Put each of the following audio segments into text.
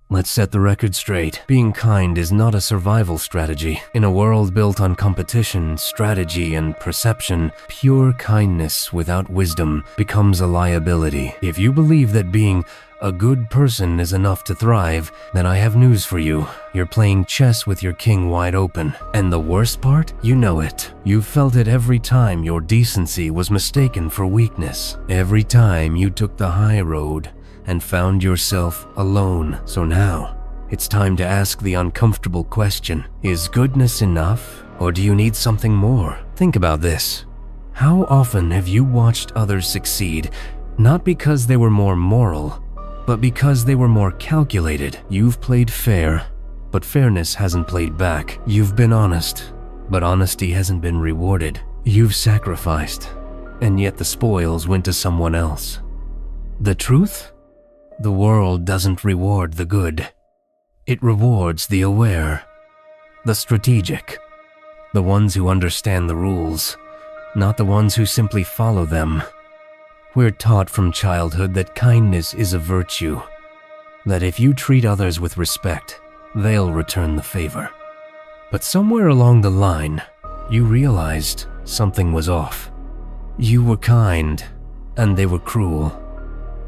Let's set the record straight. Being kind is not a survival strategy. In a world built on competition, strategy, and perception, pure kindness without wisdom becomes a liability. If you believe that being a good person is enough to thrive, then I have news for you. You're playing chess with your king wide open. And the worst part? You know it. You've felt it every time your decency was mistaken for weakness. Every time you took the high road and found yourself alone. So now, it's time to ask the uncomfortable question. Is goodness enough, or do you need something more? Think about this. How often have you watched others succeed, not because they were more moral, but because they were more calculated? You've played fair, but fairness hasn't played back. You've been honest, but honesty hasn't been rewarded. You've sacrificed, and yet the spoils went to someone else. The truth? The world doesn't reward the good. It rewards the aware, the strategic, the ones who understand the rules, not the ones who simply follow them. We're taught from childhood that kindness is a virtue, that if you treat others with respect, they'll return the favor. But somewhere along the line, you realized something was off. You were kind, and they were cruel.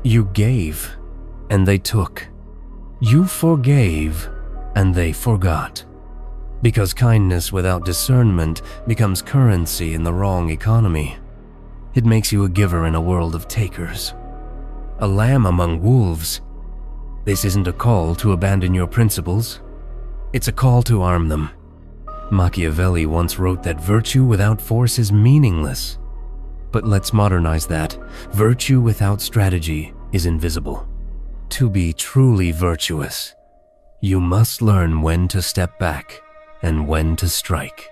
You gave, and they took. You forgave, and they forgot. Because kindness without discernment becomes currency in the wrong economy. It makes you a giver in a world of takers. A lamb among wolves. This isn't a call to abandon your principles. It's a call to arm them. Machiavelli once wrote that virtue without force is meaningless. But let's modernize that. Virtue without strategy is invisible. To be truly virtuous, you must learn when to step back and when to strike,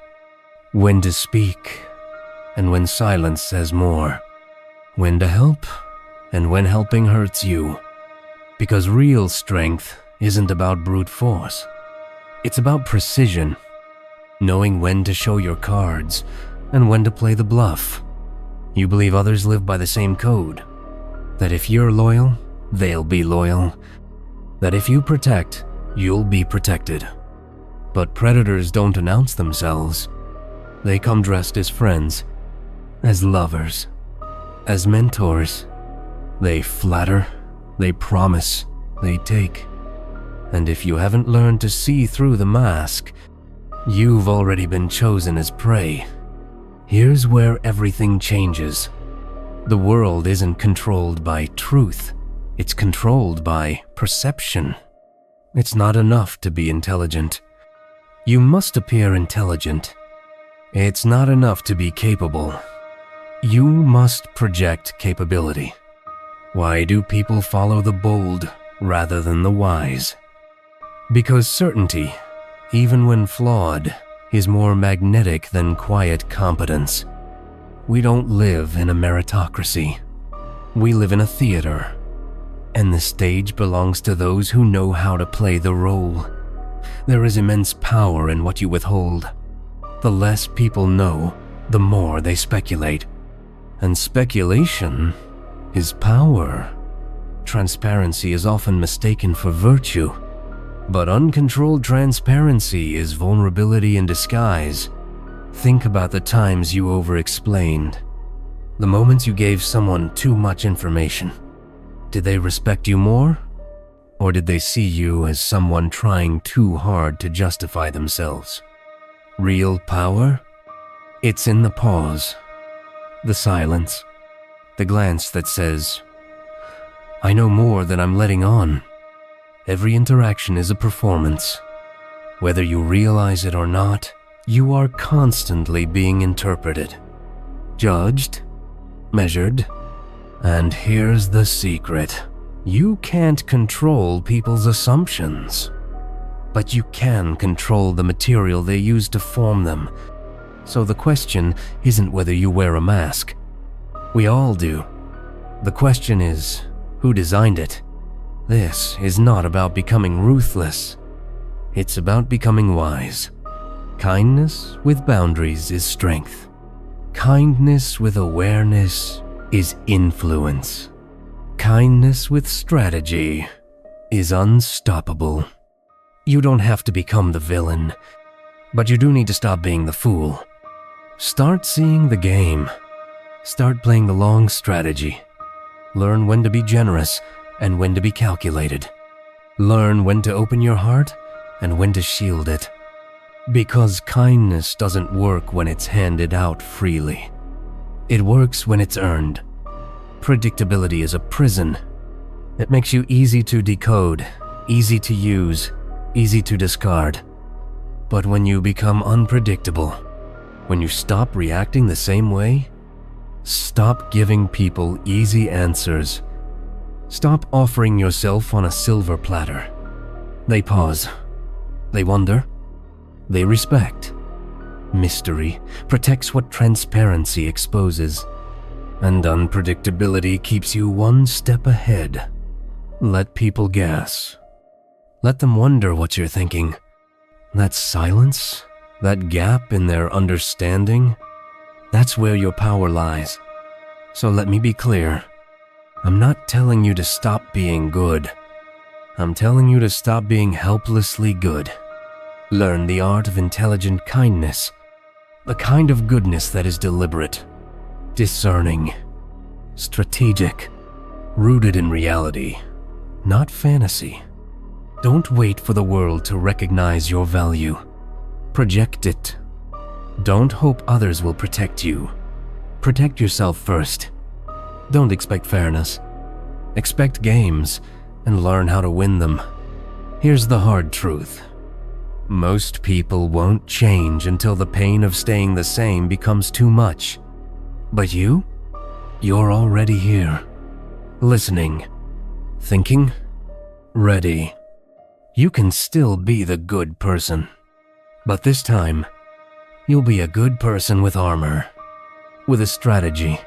when to speak and when silence says more, when to help and when helping hurts you. Because real strength isn't about brute force. It's about precision, knowing when to show your cards and when to play the bluff. You believe others live by the same code, that if you're loyal, they'll be loyal, that if you protect, you'll be protected. But predators don't announce themselves. They come dressed as friends, as lovers, as mentors. They flatter, they promise, they take. And if you haven't learned to see through the mask, you've already been chosen as prey. Here's where everything changes. The world isn't controlled by truth. It's controlled by perception. It's not enough to be intelligent. You must appear intelligent. It's not enough to be capable. You must project capability. Why do people follow the bold rather than the wise? Because certainty, even when flawed, is more magnetic than quiet competence. We don't live in a meritocracy. We live in a theater. And the stage belongs to those who know how to play the role. There is immense power in what you withhold. The less people know, the more they speculate. And speculation is power. Transparency is often mistaken for virtue, but uncontrolled transparency is vulnerability in disguise. Think about the times you over-explained, the moments you gave someone too much information. Did they respect you more? Or did they see you as someone trying too hard to justify themselves? Real power? It's in the pause, the silence, the glance that says, I know more than I'm letting on. Every interaction is a performance. Whether you realize it or not, you are constantly being interpreted, judged, measured. And here's the secret. You can't control people's assumptions, but you can control the material they use to form them. So the question isn't whether you wear a mask. We all do. The question is, who designed it? This is not about becoming ruthless. It's about becoming wise. Kindness with boundaries is strength. Kindness with awareness is influence. Kindness with strategy is unstoppable. You don't have to become the villain, but you do need to stop being the fool. Start seeing the game. Start playing the long strategy. Learn when to be generous and when to be calculated. Learn when to open your heart and when to shield it. Because kindness doesn't work when it's handed out freely. It works when it's earned. Predictability is a prison. It makes you easy to decode, easy to use, easy to discard. But when you become unpredictable, when you stop reacting the same way, stop giving people easy answers. Stop offering yourself on a silver platter. They pause. They wonder. They respect. Mystery protects what transparency exposes, and unpredictability keeps you one step ahead. Let people guess. Let them wonder what you're thinking. That silence, that gap in their understanding, that's where your power lies. So let me be clear. I'm not telling you to stop being good. I'm telling you to stop being helplessly good. Learn the art of intelligent kindness, the kind of goodness that is deliberate, discerning, strategic, rooted in reality, not fantasy. Don't wait for the world to recognize your value. Project it. Don't hope others will protect you. Protect yourself first. Don't expect fairness. Expect games and learn how to win them. Here's the hard truth. Most people won't change until the pain of staying the same becomes too much. But you're already here. Listening. Thinking. Ready. You can still be the good person. But this time, you'll be a good person with armor. With a strategy.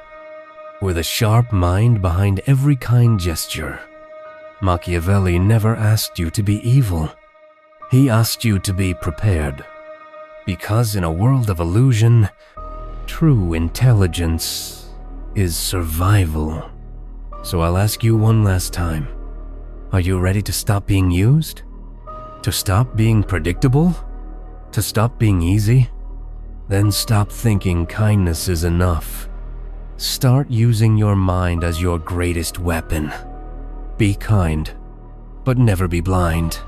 With a sharp mind behind every kind gesture. Machiavelli never asked you to be evil. He asked you to be prepared. Because in a world of illusion, true intelligence is survival. So I'll ask you one last time. Are you ready to stop being used? To stop being predictable? To stop being easy? Then stop thinking kindness is enough. Start using your mind as your greatest weapon. Be kind, but never be blind.